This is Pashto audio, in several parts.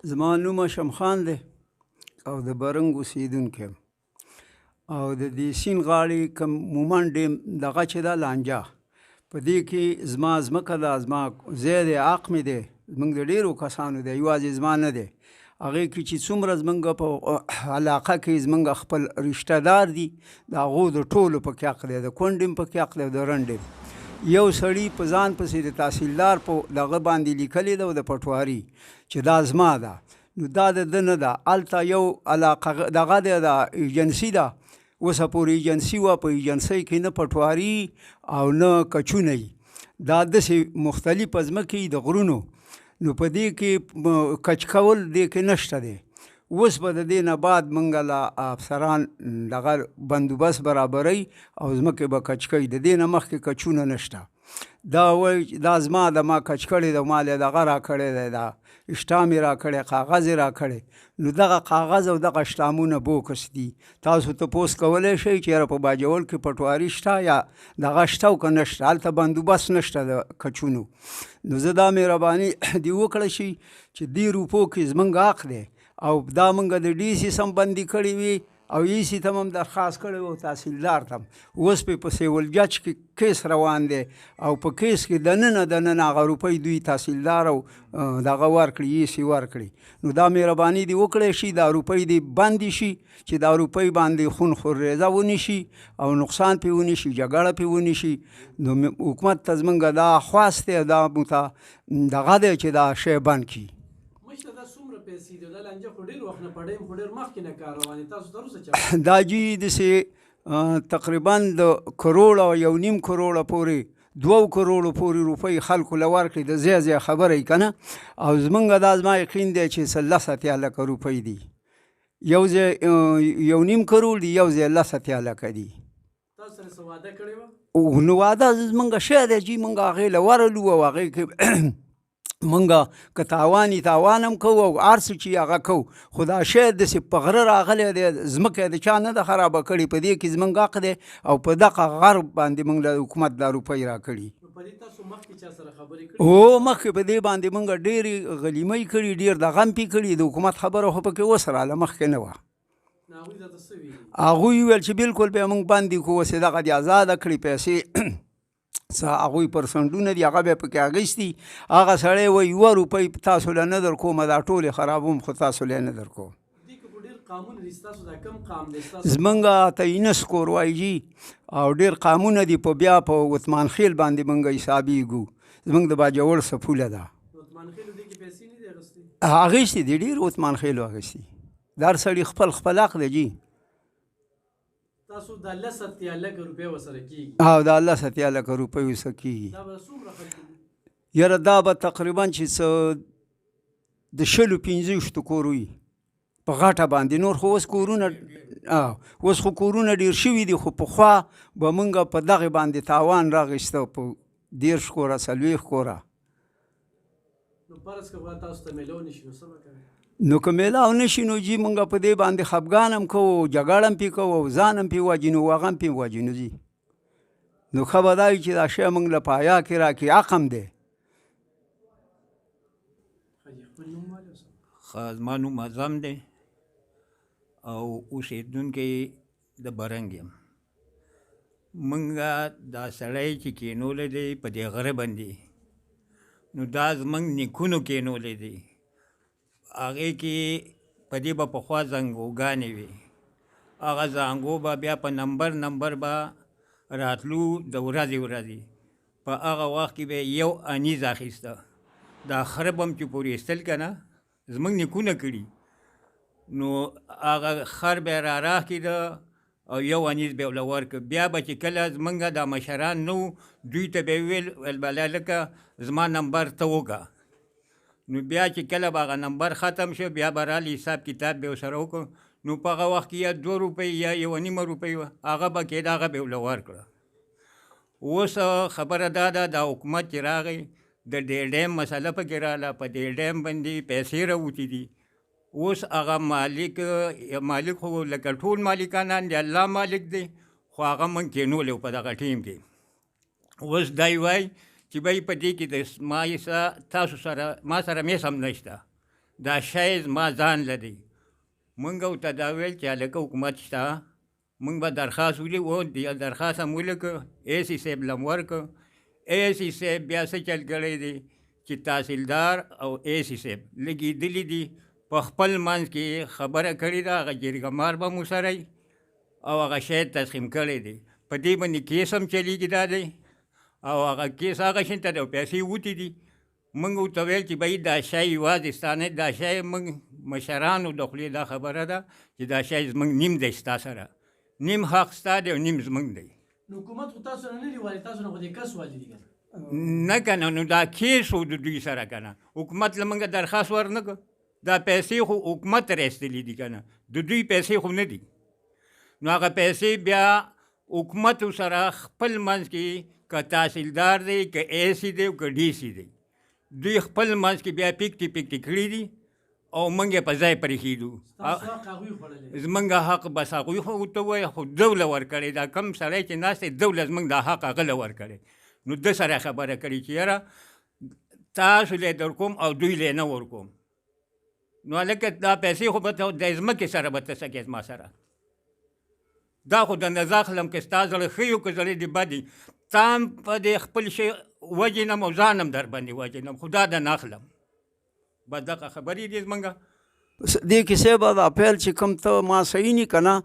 زما نوم اشم خان دی او د برنګ اوسېدونکی یم او د دې سیند غاړې کوم مومند ډیم دغه چې ده لانجه په دې کې زما ځمکه ده، زما ځای دی، حق مې دی، زموږ د ډېرو کسانو دی، یوازې زما نه دی. هغې کې چې څومره زموږ په علاقه کې زموږ خپل رشته دار دي د هغو د ټولو پکې حق دی، د کونډ ډیم پکې حق دی او د رنډ ډیم. یو سړي په ځان پسې د تحصیلدار په دغه باندې لیکلې ده او د پټواري چې دا زما ده، نو دا د ده نه ده. هلته یو علاقه دغه دی، د ایجنسي ده، اوسه پورې ایجنسي وه، په ایجنسۍ کې نه پټواري او نه کچونه وي، دا داسې مختلف ځمکې د غرونو، نو په دې کې کچ کول دې کې نشته دی. اوس به د دې نه بعد موږ له افسران دغه بندوبست برابروي او ځمکې به کچ کوي، د دې نه مخکې کچونه نشته. دا وایي دا زما د ما کچ کړی ده، ما له دغه را کړی دی، دا اشتام یې را کړی، کاغذ یې را کړی، نو دغه کاغذ او دغه اشتامونه بوکس دي. تاسو تپوس کولی شئ چې یاره په باجوړ کې پټواري شته یا دغه شته او که نشته، هلته بندوبست نشته د کچونو. نو زه دا مهرباني دې وکړی شي چې دې روپو کې زموږ حق دی او دا موږ د ډي سي سم بندي کړي وي او ای سي ته هم درخواست کړی و، تحصیلدار ته هم. اوس په سیول جج کې کیس روان دی او په کیس کې دننه هغه روپۍ دوی تحصیلدار او دغه ورکړي، ای سي ورکړي. نو دا مهرباني دې وکړی شي دا روپۍ دې بندې شي چې دا روپۍ باندې خون خورریزه ونی شي او نقصان پې ونی شي، جګړه پې ونی شي. نو حکومت ته زموږ دا خواست دی، دا مته دغه دی چې دا شی بند کړي. دا جی داسې تقریبا د کروړ او 1.5 کروړه پورې 2 کروړو پورې روپۍ خلکو له ورکړي، د ځای ځای خبره یې که نه. او زموږ دا زما یقین دی چې 10 لکه روپۍ دي، یو ځای 1.5 کروړ دي، یو ځای 10 لکه دي. نو واده زموږ شی دی جي، موږ هغې له ورلو او هغې کې منګه که تاوان تاوان هم کوو او هر څه چې هغه کوو، خو دا شی داسې په غره راغلی دی، ځمکه د چا نه ده خرابه کړې، په دې کې زموږ حق دی او په دغه غر باندې موږ له حکومت دا روپۍ راکړي. هو مخکې په دې باندې موږ ډېرې غلیمۍ کړي، ډېر دغه هم پې کړي، د حکومت خبره خو پکې اوس راله، مخکې نه وه. هغوی وویل چې بلکل به موږ بندي کړو، اوس یې دغه دې ازاده کړي، پیسې څه هغوی پرسنټونه دي هغه به پکې اخیستي. هغه سړی وایي 1 روپۍ تاسو له نه در کومه، دا ټولې خرابوم خو تاسو له نه در کوم. زمونږ 19 کور وایي جي او ډېر قامونه دي، په بیا په عثمان خیل باندې موږ حسابېږو، زمونږ د باجوړ سپوله ده. اخیستي دي ډېر عثمان خیلو اخیستي، دا هر سړي خپل حق دی جي. تاسو د 10 لکه روپۍ ورسره کېږي؟ او د 10 لکه روپۍ ورسره کېږي. یاره دا به تقریبا چې څه د 15 کور وي په غټه باندې، نور خو اوس کورونه اوس خو کورونه ډېر شوي دي، خو پخوا به موږ په دغې باندې تاوان راغېسته په 10 کوره 40 کوره. نو فرض که تاسو ته میلاو نه شي نو څه به کوئ؟ نو که میلاو نه شي نو جي موږ په دې باندې خفګان هم کوو، جګړه هم پې کوو، ځان هم پې وجنو، هغه هم پې وجنو جي. نو ښه به دا وي چې دا شی موږ له پایا کې راکړي، حق هم دی. زما نوم اعظم دی او اوسېدونکی د برنګ یم. موږ دا سړی چې کېنولی دی په دې غره باندې، نو دا زموږ نیکونو کېنولی دی. هغې کې په دې به پخوا زنګوګانې وي، هغه زنګو به بیا په نمبر به راتلو د ورځې. په هغه وخت کې به 1 انیز اخیسته، دا خره به هم چې پورې ایستل که نه زموږ نیکونه کړي، نو هغه خر به یې راکېده او 1 انیز به یې ورله ورکړه. بیا به چې کله زموږ دا مشران نه وو، دوی ته به یې ویل بله لکه زما نمبر ته وکړه. نو بیا چې کله به هغه نمبر ختم شو، بیا به رالی حساب کتاب به ورسره وکړو. نو په هغه وخت کې یا 2 روپۍ یا 1.5 روپۍ وه، هغه به کېده، هغه به یې ورله ورکړه. اوس خبره دا ده، دا حکومت چې راغی د دې ډیم مسله پکې راله، په دې ډیم باندې پیسې راوتې دي. اوس هغه مالک خو لکه ټول مالکانان دی، الله مالک دی، خو هغه موږ کېنولی په دغه ټیم کې. اوس دی وایي چې بای په دې کې د تاسو سره ما سره میس هم نشته، دا شی زما ځان لدی موږ ورته دا ویل چې هلکه حکومت شته موږ به درخواست ولیکو د درخواست هم ولیکه اے سی صاحب له م ورکړه اے سی صاحب بیا څه چل کړی دی چې تحصیلدار او اے سی صاحب لګېدلي دي په خپل منځ کې خبره کړې ده هغه جرګه مار به مو سره او هغه شی تسخیم کړی دی په دې باندې کیس هم چلیږي دا دی او هغه کیس هغه شي ته د پیسې وتې دي موږ ورته ویل چې بهی دا شی یوازې ستا نه دا شی موږ مشرانو د خولې دا خبره ده چې دا شی زموږ نیم دی ستا سره نیم حق ستا دی او نیم زموږ دی نو حکومت خو تاسو نه نه دی والي تاسو نه خو دې کس والي دي که نه که نه نو دا کیس و د دوی سره که نه حکومت له موږ درخواست ورنه کړ دا پیسې خو حکومت رسېدلي دي که نه د دوی پیسې خو نه دي نو هغه پیسې بیا حکومت سره خپل منځ کې که تحصیلدار دی که اے سی دی که ډي سی دی دوی خپل منځ کې بیا پیکټې پیکټې کړي دي او موږ یې په ځای پرېښېدو تاسو حق هغوی خوړلی زمونږ حق بس هغوی خو ورته ووایه خو دوله ورکړی دا کم سړی چې ناست دی دوله زمونږ دا حق هغه له ورکړی نو ده سره خبره کړې چې یاره تاسو لی در کوم او دوی لی نه ورکوم نو هلکه دا پیسې خو به ته د ځمکې سره به ته څه کې زما سره دا خو د نظر اخلم که ستا زړه ښه یو که زړه دې بد وي تا هم په دې خپل شی وجنم او ځان هم در باندې وجنم خو دا د نه اخلم بس دغه خبرې دي زمونږ دې کیسې به دا پیل چې کوم ته ما صحیح نه که نه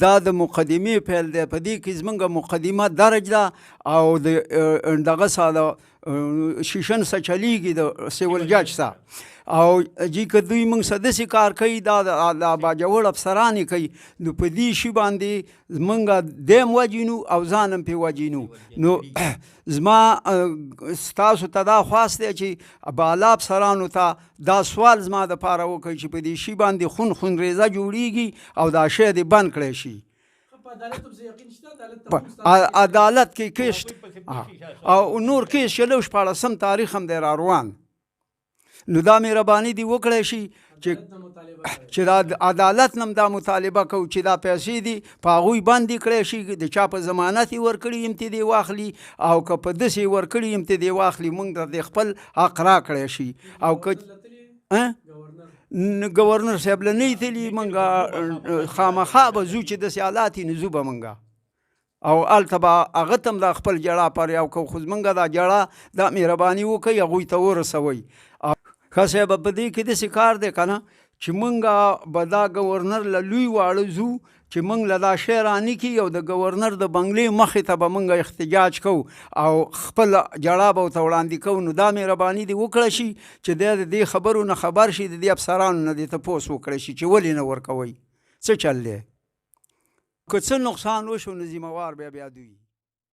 دا د مقدمې پیل دی په دې کې زمونږ مقدمه درج ده او د دغه سره شیشن سره چلیږي د سیول جج سره او جی که دوی موږ سره داسې کار کوي دا د باجوړ افسران یې کوي نو په دې شي باندې زمونږ دیم وجینو او ځان هم پرې وجینو نو زما ستاسو ته دا خواست دی چې بالا افسرانو ته دا سوال زما دپاره وکړئ چې په دې شي باندې خون خونریزه جوړیږي او دا شی دې بند کړی شي عدالت کې کیس او نور کیس چې لو شپاړسم تاریخ هم دی را روان نو دا مهرباني دې وکړی شي چې دا عدالت نه هم دا مطالبه کوو چې دا پیسې دي په هغوی باندې کړی شي د چا په ضمانت یې ورکړي یم ته دې واخلي او که په داسې یې ورکړي یم ته دې واخلي موږ ته د خپل حق را کړی شي او که ګورنر صاحب له نه یې تلي موږ خامخا به ځو چې داسې حالات یې نو ځو به موږ او هلته به هغه ته هم دا خپل جړه پریاو کوو خو زموږ دا جړه دا مهرباني وکړئ هغوی ته ورسوئ ښه صاحب په دې کې داسې کار دی که نه چې موږ به دا ګورنر له لوی واړه ځو چې موږ له دا شی رانیکي او د ګورنر د بنګلې مخې ته به موږ احتجاج کوو او خپل جړه به ورته وړاندې کوو نو دا مهرباني دې وکړه شي چې دی د دې خبرو نه خبر شي د دې افسرانو نه دې تپوس وکړی شي چې ولې نه ورکوئ څه چل دی که څه نقصان وشو نو ذمهوار بیا دوی